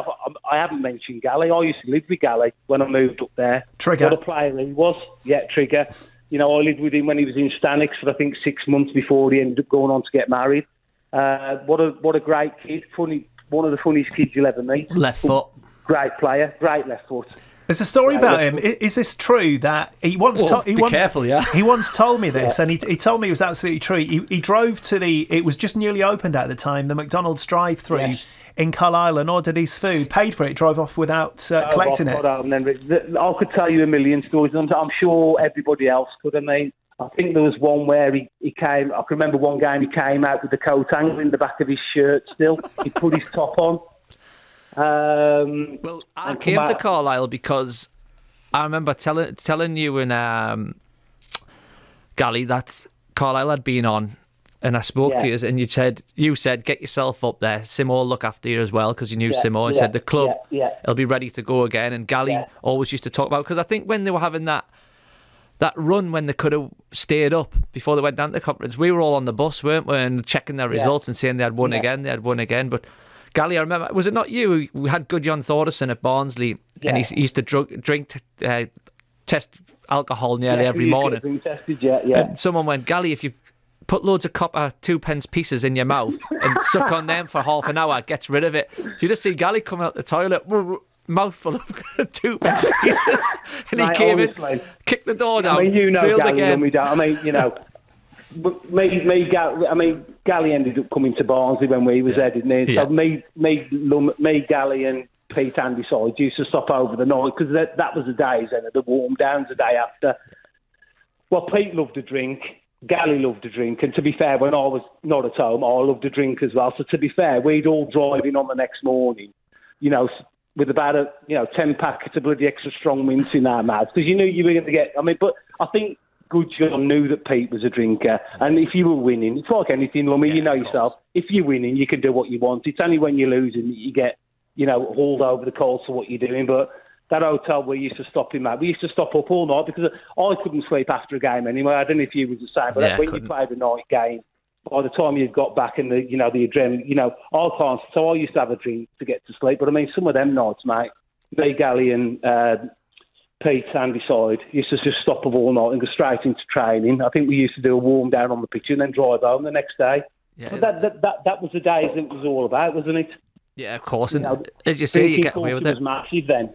Speaker 5: I haven't mentioned Gally. I used to live with Gally when I moved up there.
Speaker 3: Trigger.
Speaker 5: What a player he was. Yeah, Trigger. I lived with him when he was in Stanix for I think 6 months before he ended up going on to get married. What a great kid. Funny, one of the funniest kids you'll ever meet.
Speaker 6: Left foot.
Speaker 5: Great player. Great left foot.
Speaker 3: There's a story about him. Is this true that he once told?
Speaker 6: Careful, yeah.
Speaker 3: He once told me this, and he told me it was absolutely true. He drove to it was just newly opened at the time, the McDonald's drive-through in Carlisle, and ordered his food, paid for it, drove off without collecting it.
Speaker 5: I could tell you a million stories. I'm sure everybody else could. I mean, I think there was one where he came. I can remember one game he came out with the coat hanger in the back of his shirt. Still, he put his top on.
Speaker 6: Well, I came to Carlisle because I remember telling you and Gally that Carlisle had been on, and I spoke to you, and you said get yourself up there. Simo will look after you as well, because you knew Simo, and said the club will be ready to go again. And Gally always used to talk about, because I think when they were having that run when they could have stayed up before they went down to the conference, we were all on the bus, weren't we, and checking their results and saying they had won again, but Gally, I remember, was it not you who had Gudjon Thordarson at Barnsley, and he used to drink, test alcohol nearly every morning?
Speaker 5: Tested,
Speaker 6: And someone went, Gally, if you put loads of copper 2p pieces in your mouth and suck on them for half an hour, it gets rid of it. You just see Gally come out the toilet, mouthful of 2p pieces, and he came in, kicked the door down, failed again.
Speaker 5: Gally ended up coming to Barnsley when we was there, didn't he? So me, Gally and Pete Andyside used to stop over the night, because that was the days then, the warm downs the day after. Well, Pete loved a drink, Gally loved a drink, and to be fair, when I was not at home, I loved a drink as well. So to be fair, we'd all drive in on the next morning, with about 10 packets of bloody extra strong mints in our mouths, because you knew you were going to get. But I think Gudjon knew that Pete was a drinker, and if you were winning, it's like anything, Lummy, yourself. If you're winning, you can do what you want. It's only when you're losing that you get, hauled over the coals for what you're doing. But that hotel we used to stop in, we used to stop up all night, because I couldn't sleep after a game anyway. I don't know if you was the same, but when you played a night game, by the time you got back and the adrenaline, I can't. So I used to have a drink to get to sleep. But I mean, some of them nights, mate, me, Gally, and Pete Andyside used to just stop up all night and go straight into training. I think we used to do a warm down on the pitch and then drive home the next day. Yeah, but that was the days it was all about, wasn't it?
Speaker 6: Yeah, of course. And as you say, you get away with it.
Speaker 5: Was massive then.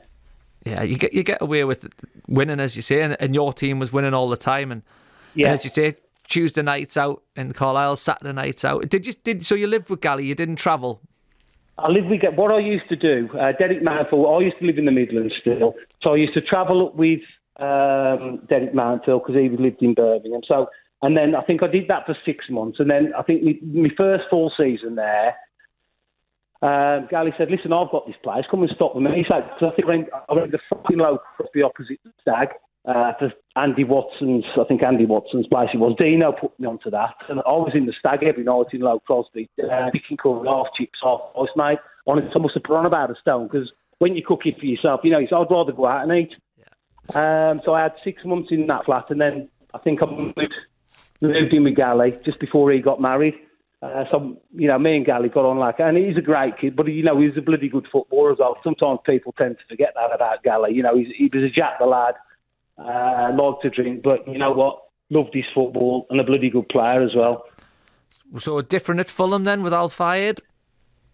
Speaker 6: Yeah, you get away with winning, as you say, and your team was winning all the time. And as you say, Tuesday nights out in Carlisle, Saturday nights out. So you lived with Gally, you didn't travel?
Speaker 5: I lived with what I used to do. Derek Mountfield. I used to live in the Midlands still, so I used to travel up with Derek Mountfield, because he lived in Birmingham. So, and then I think I did that for 6 months, and then I think my first full season there, Gally said, "Listen, I've got this place. Come and stop with me." He said, "I think I went the fucking low across the opposite Stag." For Andy Watson's place it was. Dino put me onto that, and I was in the Stag every night in Low Crosby, picking curry, half chips, half ice, mate. Honestly, I must have put on about a stone, because when you cook it for yourself, I'd rather go out and eat. So I had 6 months in that flat, and then I think I moved in with Gally just before he got married. So me and Gally got on and he's a great kid, but he was a bloody good footballer as well. Sometimes people tend to forget that about Gally. He was a jack the lad. Liked to drink, but you know what? Loved his football, and a bloody good player as well.
Speaker 3: So different at Fulham then with Al Fayed?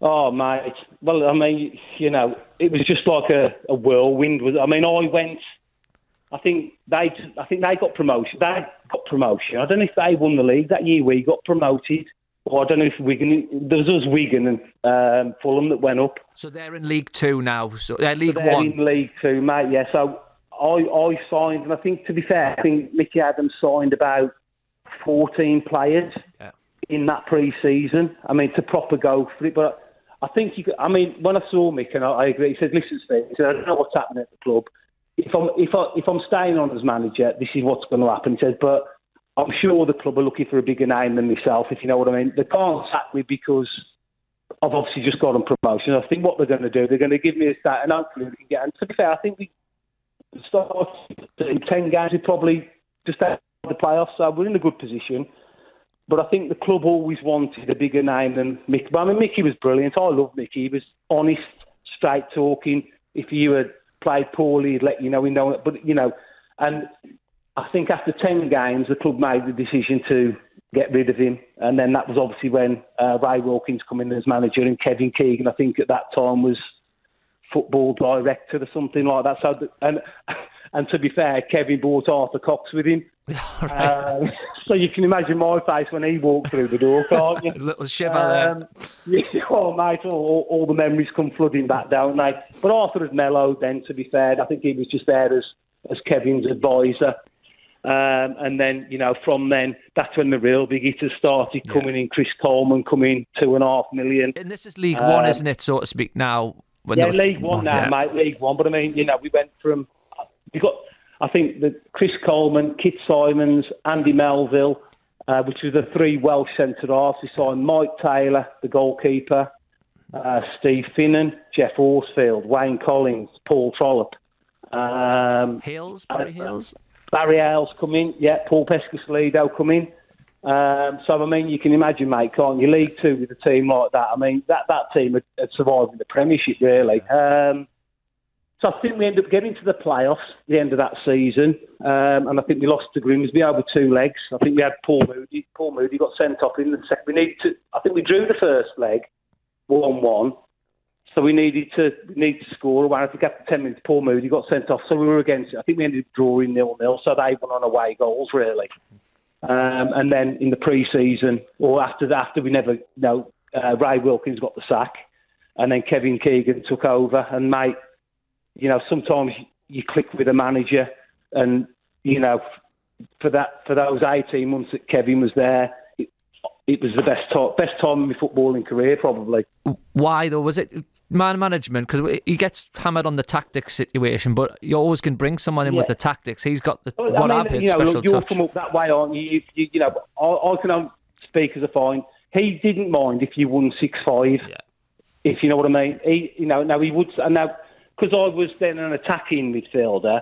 Speaker 5: Oh, mate. Well, I mean, it was just like a whirlwind. I think they got promotion. They got promotion. I don't know if they won the league that year. We got promoted. Or I don't know if Wigan. There was us, Wigan and Fulham that went up.
Speaker 3: So they're in League Two now. So they're League
Speaker 5: One.
Speaker 3: They're
Speaker 5: in League Two, mate. Yeah. So I signed, and I think, to be fair, I think Mickey Adams signed about 14 players in that pre-season. I mean, to proper go for it. But I think when I saw Mick, and I agree, he said, "Listen, Steve," he said, "I don't know what's happening at the club. If I'm staying on as manager, this is what's going to happen." He says, "But I'm sure the club are looking for a bigger name than myself, if you know what I mean. They can't sack me because I've obviously just got on promotion. I think what they're going to do, they're going to give me a start, and hopefully we can get. And to be fair, I think we start in 10 games, we probably just out of the playoffs, so we're in a good position. But I think the club always wanted a bigger name than Mickey. But I mean, Mickey was brilliant. I love Mickey. He was honest, straight talking. If you had played poorly, he'd let you know. But and I think after 10 games, the club made the decision to get rid of him. And then that was obviously when Ray Wilkins come in as manager, and Kevin Keegan, I think at that time, was football director or something like that. So, and to be fair, Kevin brought Arthur Cox with him. Right. So you can imagine my face when he walked through the door, can't you?
Speaker 6: A little shiver there.
Speaker 5: Yeah, oh, mate, all the memories come flooding back, don't they? But Arthur had mellowed then, to be fair. I think he was just there as Kevin's advisor. And then, from then, that's when the real big hitters started coming in. Chris Coleman coming, $2.5 million.
Speaker 6: And this is League One, isn't it, so to speak, now?
Speaker 5: League One now, mate, League One. But I mean, we went from... We got... I think that Chris Coleman, Kit Simons, Andy Melville, which were the three Welsh centre-halves. We signed Mike Taylor, the goalkeeper, Steve Finnan, Jeff Horsfield, Wayne Collins, Paul Trollope.
Speaker 6: Barry Hales?
Speaker 5: Barry Hales come in, Paul Pescasolido come in. So, I mean, you can imagine, mate, can't you? League Two with a team like that. I mean, that team had survived in the Premiership, really. So I think we ended up getting to the playoffs at the end of that season, and I think we lost to Grimsby over 2 legs. I think we had Paul Moody. Paul Moody got sent off in the second. I think we drew the first leg, 1-1. So we needed to score away. I think after 10 minutes, Paul Moody got sent off. So we were against it. I think we ended up drawing 0-0. So they went on away goals, really. And then in the pre-season, or after we never, Ray Wilkins got the sack, and then Kevin Keegan took over, and mate. Sometimes you click with a manager, and for those 18 months that Kevin was there, it was the best time in my footballing career, probably.
Speaker 6: Why though? Was it man management? Because he gets hammered on the tactics situation, but you always can bring someone in with the tactics. He's got I've heard special
Speaker 5: you'll
Speaker 6: touch.
Speaker 5: Come up that way, aren't you? I can only speak as a fine. He didn't mind if you won 6-5, if you know what I mean. He would, and now. Because I was then an attacking midfielder,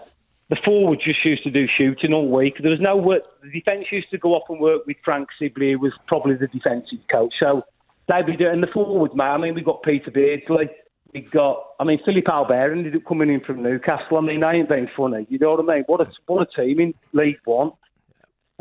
Speaker 5: the forwards just used to do shooting all week. There was no work. The defence used to go off and work with Frank Sibley, who was probably the defensive coach. So they'd be doing the forwards, mate. I mean, we got Peter Beardsley. Philip Albert ended up coming in from Newcastle. I mean, I ain't being funny. You know what I mean? What a team in League One.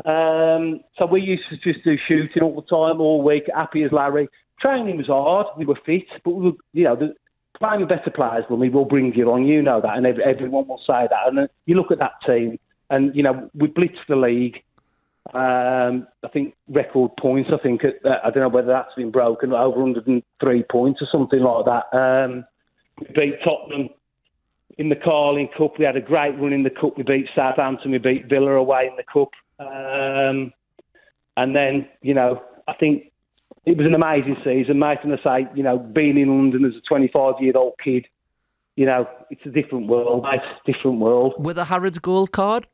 Speaker 5: So we used to just do shooting all the time, all week, happy as Larry. Training was hard. We were fit, but we were, playing with better players than we will bring you on, that, and everyone will say that. And you look at that team, and we blitzed the league. I think record points. I think I don't know whether that's been broken, over 103 points or something like that. We beat Tottenham in the Carling Cup. We had a great run in the cup. We beat Southampton. We beat Villa away in the cup. And then I think. It was an amazing season, mate, and I say, being in London as a 25-year-old kid, it's a different world, mate, different world.
Speaker 6: With a Harrods gold card?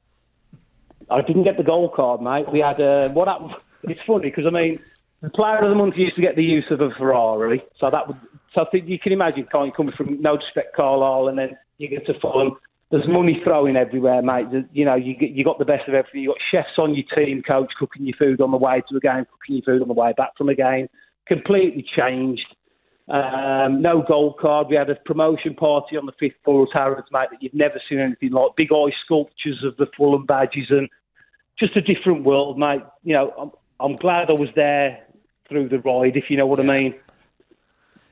Speaker 5: I didn't get the gold card, mate. We had, what happened, it's funny, because, the player of the month used to get the use of a Ferrari, so I think you can imagine, can't you, coming from, no disrespect, Carlisle, and then you get to Fulham. There's money throwing everywhere, mate. You got the best of everything. You got chefs on your team, coach cooking your food on the way to a game, cooking your food on the way back from a game. Completely changed. No gold card. We had a promotion party on the 5th floor of Harrods, mate, that you've never seen anything like. Big ice sculptures of the Fulham badges, and just a different world, mate. I'm glad I was there through the ride, if you know what I mean.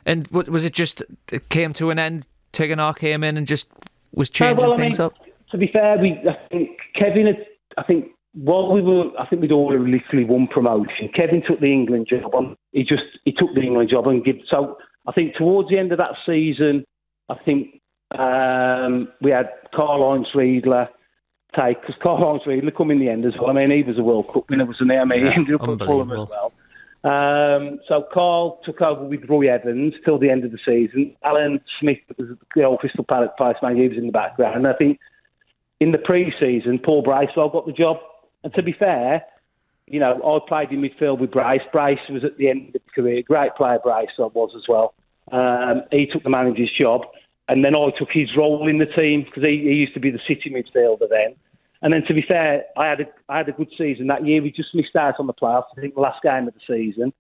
Speaker 3: And was it just, it came to an end, Tigana came in and just was changing things up?
Speaker 5: To be fair, I think Kevin had, I think we'd all literally won promotion. Kevin took the England job on. He took the England job and so I think towards the end of that season, I think we had Karl-Heinz Riedler take, because Karl-Heinz Riedler come in the end as well. He was a World Cup winner, wasn't he? He ended up at Fulham as well. So Carl took over with Roy Evans till the end of the season. Alan Smith was the old Crystal Palace man. He was in the background. And I think in the pre-season, Paul Bracewell got the job. And to be fair, you know, I played in midfield with Bryce. Bryce was at the end of his career. Great player, Bryce, I was as well. He took the manager's job, and then I took his role in the team because he used to be the City midfielder then. And then, to be fair, I had a good season that year. We just missed out on the playoffs, I think, the last game of the season.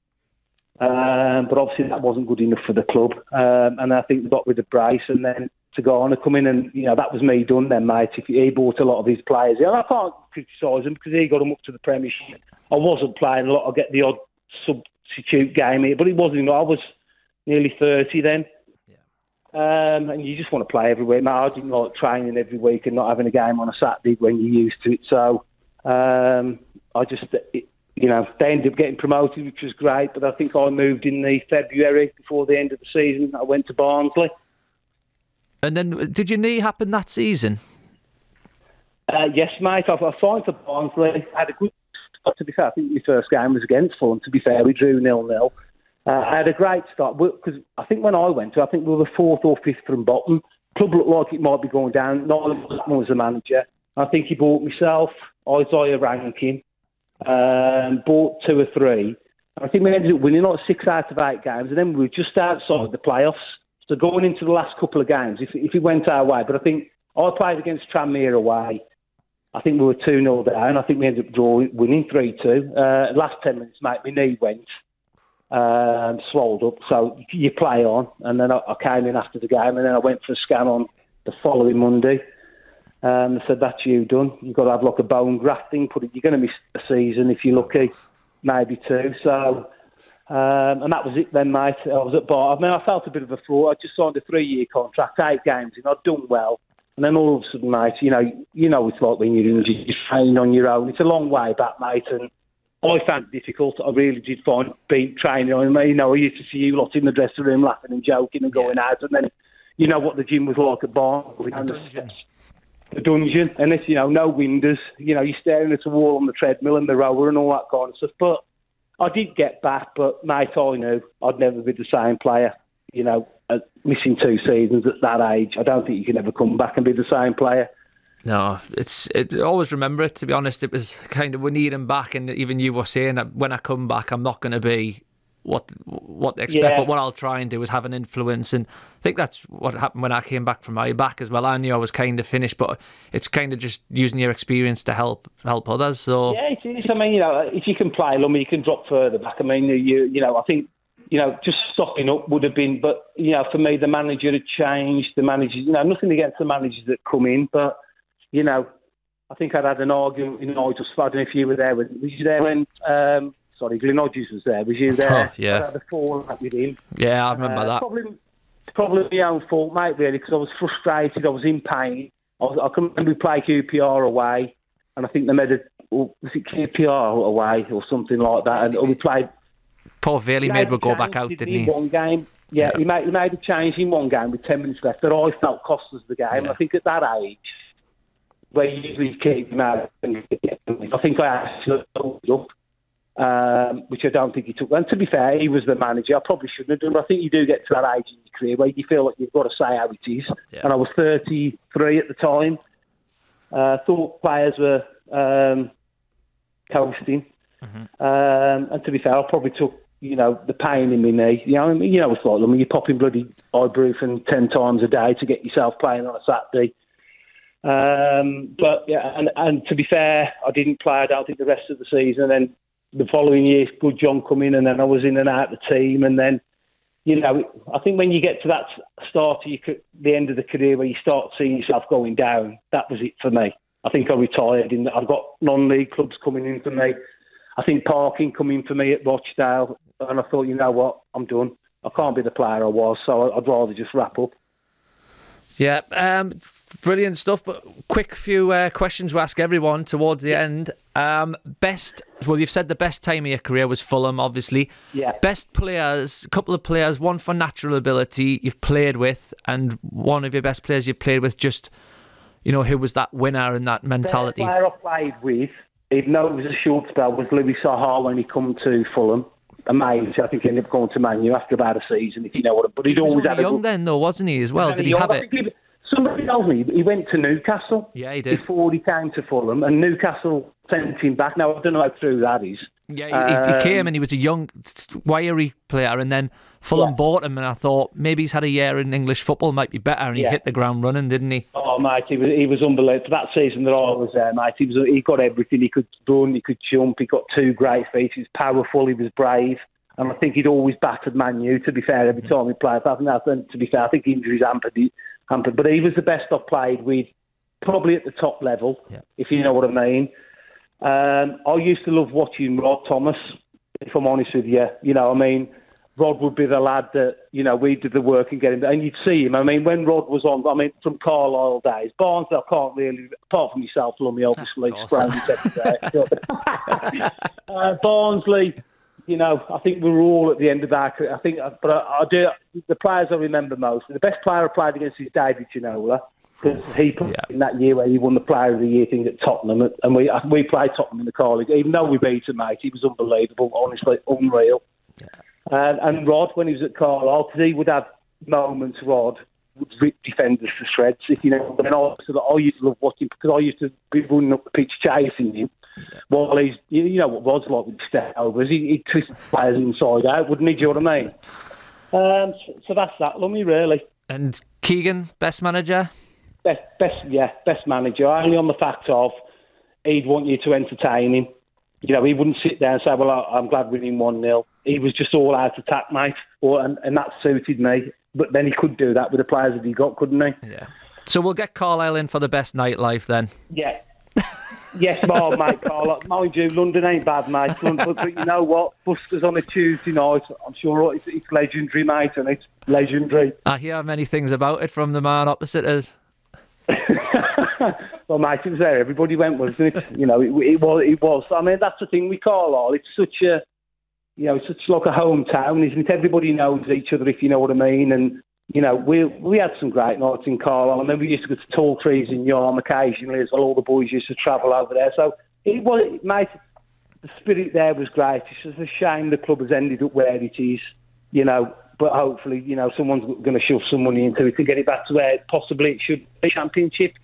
Speaker 5: But obviously that wasn't good enough for the club. And I think we got rid of Bryce, and then to go on and come in and, you know, that was me done then, mate. He bought a lot of his players. And I can't criticise him because he got them up to the Premiership. I wasn't playing a lot. I get the odd substitute game here, but it wasn't. I was nearly 30 then. And you just want to play every week. Mate, I didn't like training every week and not having a game on a Saturday when you're used to it. So I just, you know, they ended up getting promoted, which was great. But I think I moved in the February before the end of the season. I went to Barnsley.
Speaker 6: And then, did your knee happen that season?
Speaker 5: Yes, mate. I signed for Barnsley. I had a good start, to be fair. I think my first game was against Fulham, to be fair. We drew 0-0. I had a great start because I think when I went to, I think we were 4th or 5th from bottom. Club looked like it might be going down. Niall Blackman was the manager. I think he bought myself, Isaiah Rankin, bought 2 or 3. I think we ended up winning like 6 out of 8 games, and then we were just outside the playoffs. So going into the last couple of games, if it went our way, but I think I played against Tranmere away. I think we were 2-0 down. I think we ended up winning 3-2. Last 10 minutes, mate, my knee went. Swelled up, so you play on, and then I came in after the game, and then I went for a scan on the following Monday. They said, that's you done. You've got to have like a bone grafting. You're going to miss a season if you're lucky, maybe 2. So, and that was it then, mate. I was at Bar. I mean, I felt a bit of a fraud. I just signed a 3-year contract, 8 games in. I'd done well, and then all of a sudden, mate, you know, it's like when you're injured, you're training on your own. It's a long way back, mate, and I found it difficult. I really did find being training on me. You know, I used to see you lot in the dressing room laughing and joking and going out, and then you know what the gym was like at Barnsley. The dungeon, and it's, you know, no windows. You know, you're staring at a wall on the treadmill and the rower and all that kind of stuff. But I did get back, but mate, I knew I'd never be the same player. You know, missing 2 seasons at that age, I don't think you can ever come back and be the same player.
Speaker 6: No, I always remember it, to be honest. It was kind of, we need him back, and even you were saying that when I come back, I'm not going to be what they expect, but what I'll try and do is have an influence, and I think that's what happened when I came back from my back as well. I knew I was kind of finished, but it's kind of just using your experience to help others. So
Speaker 5: yeah, it is. I mean, you know, if you can play, you can drop further back. I mean, you know, I think, you know, just stopping up would have been, but you know, for me, the manager had changed. The managers, you know, nothing against the managers that come in, but you know, I think I'd had an argument with Nigel. I don't know if you were there. Was you there when? Glyn Hodges was there. Was you there?
Speaker 6: Oh, yeah.
Speaker 5: I had a fallout with him.
Speaker 6: Yeah, I remember that.
Speaker 5: Probably my own fault, mate, really, because I was frustrated. I was in pain. I can remember we played QPR away, and I think they made was it QPR away or something like that, and we played.
Speaker 6: Paul Bailey made we go back out, didn't he?
Speaker 5: One game. Yeah, he made a change in one game with 10 minutes left that I felt cost us the game. Yeah. I think at that age, where you usually keep him out, I think I actually up. Which I don't think he took. And to be fair, he was the manager. I probably shouldn't have done, but I think you do get to that age in your career where you feel like you've got to say how it is. Yeah. And I was 33 at the time. Thought players were coasting. Mm-hmm. And to be fair, I probably took, you know, the pain in my knee. You know, it's like, I mean, you're popping bloody ibuprofen 10 times a day to get yourself playing on a Saturday. But yeah, and to be fair, I didn't play, I don't think, the rest of the season. And then the following year, Good John come in, and then I was in and out of the team. And then, you know, I think when you get to that start of the end of the career where you start seeing yourself going down, that was it for me. I think I retired. I've got non-league clubs coming in for me. I think Parking coming for me at Rochdale. And I thought, you know what, I'm done. I can't be the player I was, so I'd rather just wrap up.
Speaker 6: Yeah, brilliant stuff. But quick few questions we ask everyone towards the end. You've said the best time of your career was Fulham, obviously. Yeah. Best players, a couple of players, one for natural ability you've played with, and one of your best players you've played with, just, you know, who was that winner and that mentality?
Speaker 5: The player I played with, even though it was a short spell, was Louis Saha when he come to Fulham. Amazing. I think he ended up going to Man U after about a season, if you know what. But he'd always had a
Speaker 6: young then, though, wasn't he, as well? Did he have it?
Speaker 5: Somebody told me he went to Newcastle.
Speaker 6: Yeah, he did.
Speaker 5: Before he came to Fulham, and Newcastle sent him back. Now, I don't know how true that is.
Speaker 6: Yeah, he came and he was a young, wiry player, and then Fulham bought him, and I thought maybe he's had a year in English football, might be better, and he hit the ground running, didn't he?
Speaker 5: Oh, mate, he was unbelievable. That season that I was there, mate, he got everything. He could run, he could jump, he got 2 great feet, he was powerful, he was brave, and I think he'd always battered Man U, to be fair, every time he played. I think that's, to be fair, I think injuries hampered, but he was the best I've played with, probably at the top level, if you know what I mean. I used to love watching Rod Thomas, if I'm honest with you. You know, I mean, Rod would be the lad that, you know, we did the work and get him, and you'd see him. I mean, when Rod was on, I mean, from Carlisle days, Barnes, I can't really, apart from yourself, Lummy, obviously, Barnsley, you know, I think we were all at the end of that. I think, but I do, the players I remember most, the best player I played against is David Ginola, because he played in that year where he won the Player of the Year thing at Tottenham, and we played Tottenham in the car league. Even though we beat him, mate, he was unbelievable, honestly, unreal. And Rod, when he was at Carlisle, because he would have moments, Rod would rip defenders to shreds, if you know. And I used to love watching, because I used to be running up the pitch chasing him. While he's, you know what Rod's like with step overs, he'd twist players inside out, wouldn't he? Do you know what I mean? So that's that, Lummy, really.
Speaker 6: And Keegan, best manager?
Speaker 5: Best manager. Only on the fact of he'd want you to entertain him. You know, he wouldn't sit there and say, well, I'm glad we're winning 1-0. He was just all out attack, mate, and that suited me. But then he could do that with the players that he got, couldn't he?
Speaker 6: Yeah. So we'll get Carlisle in for the best nightlife then.
Speaker 5: Yeah. Yes, mate, Carlisle. Mind you, London ain't bad, mate. But you know what? Buster's on a Tuesday night. I'm sure it's legendary, mate, and it's legendary.
Speaker 6: I hear many things about it from the man opposite us.
Speaker 5: Well, mate, it was there. Everybody went, wasn't it? You know, it was. I mean, that's the thing with Carlisle. It's such a, you know, it's such like a hometown, isn't it? Everybody knows each other, if you know what I mean. And you know, we had some great nights in Carlisle. I mean, we used to go to Tall Trees in Yarm occasionally as well. All the boys used to travel over there. So it was, mate. The spirit there was great. It's just a shame the club has ended up where it is. You know. But hopefully, you know, someone's going to shove some money into it to get it back to where possibly it should be, Championship.